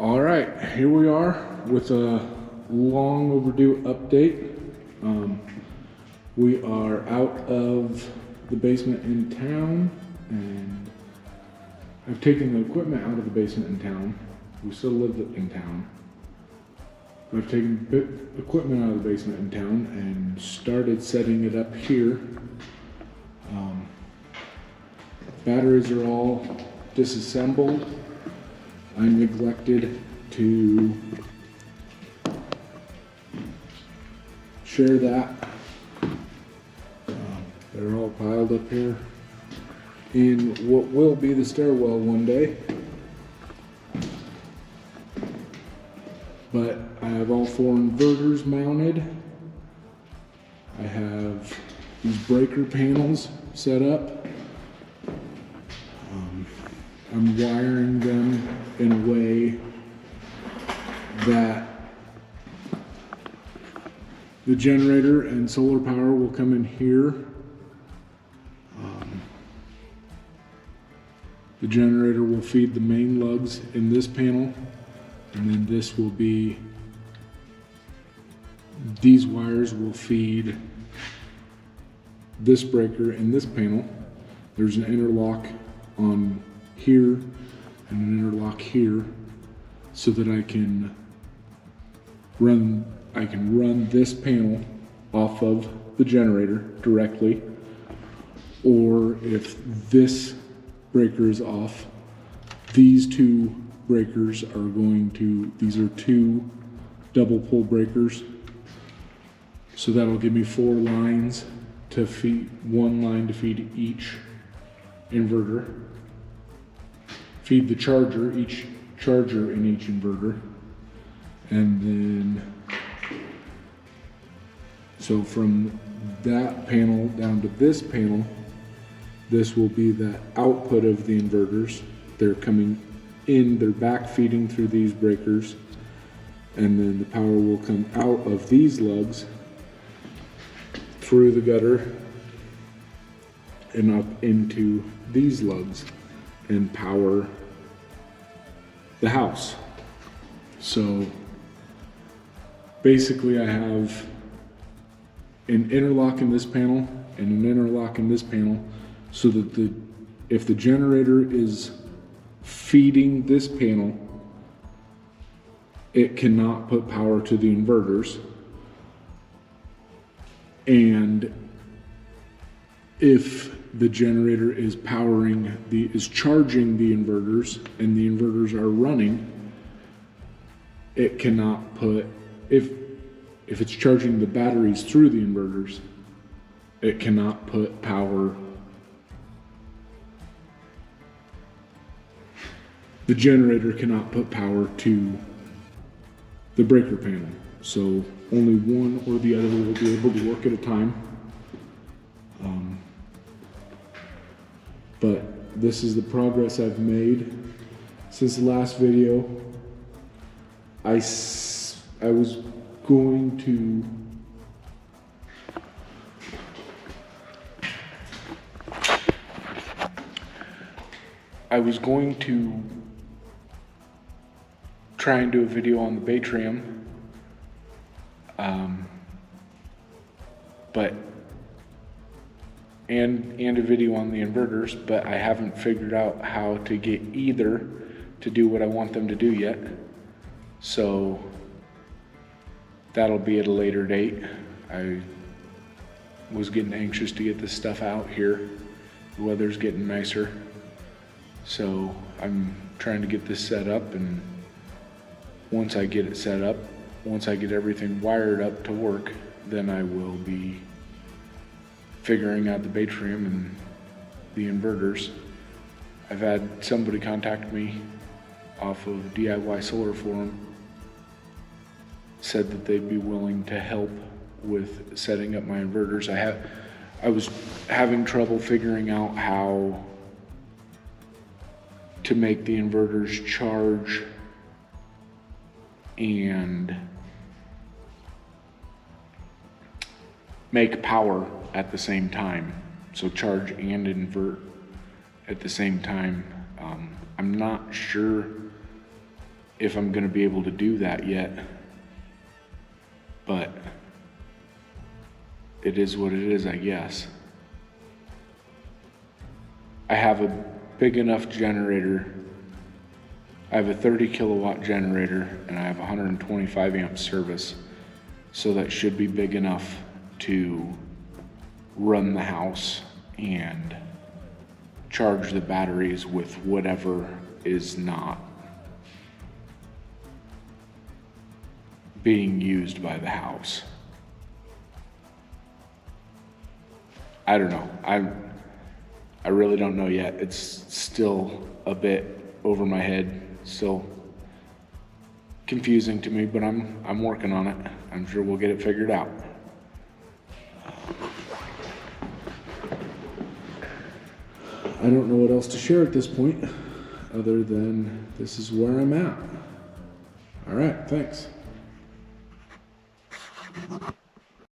All right, here we are with a long overdue update. We are out of the basement in town, and I've taken the equipment out of the basement in town. We still live in town. I've taken equipment out of the basement in town and started setting it up here. Batteries are all disassembled. I neglected to share that. They're all piled up here in what will be the stairwell one day. But I have all 4 inverters mounted. I have these breaker panels set up. I'm wiring them in a way that the generator and solar power will come in here. The generator will feed the main lugs in this panel, and then this will be, these wires will feed this breaker in this panel. There's an interlock on here and an interlock here so that I can run this panel off of the generator directly, or if this breaker is off, these 2 breakers are going to, these are 2 double pole breakers, so that'll give me 4 lines to feed, 1 line to feed each inverter, feed the charger, each charger in each inverter, and then so from that panel down to this panel, this will be the output of the inverters. They're coming in, they're back feeding through these breakers, and then the power will come out of these lugs through the gutter and up into these lugs and power the house. So basically I have an interlock in this panel and an interlock in this panel, so that if the generator is feeding this panel, it cannot put power to the inverters. And if the generator is charging the inverters and the inverters are running, it cannot put, if it's charging the batteries through the inverters, it cannot put power. The generator cannot put power to the breaker panel. So only one or the other will be able to work at a time. But this is the progress I've made since the last video. I was going to try and do a video on the Batrium, and a video on the inverters, but I haven't figured out how to get either to do what I want them to do yet. So that'll be at a later date. I was getting anxious to get this stuff out here. The weather's getting nicer, so I'm trying to get this set up, and once I get it set up, once I get everything wired up to work, then I will be figuring out the Batrium and the inverters. I've had somebody contact me off of DIY Solar Forum, said that they'd be willing to help with setting up my inverters. I was having trouble figuring out how to make the inverters charge and make power at the same time. So charge and invert at the same time. I'm not sure if I'm gonna be able to do that yet. But it is what it is, I guess. I have a big enough generator. I have a 30 kilowatt generator and I have 125 amp service. So that should be big enough to run the house and charge the batteries with whatever is not being used by the house. I don't know. I really don't know yet. It's still a bit over my head, still confusing to me, but I'm working on it. I'm sure we'll get it figured out. I don't know what else to share at this point, other than this is where I'm at. All right, thanks.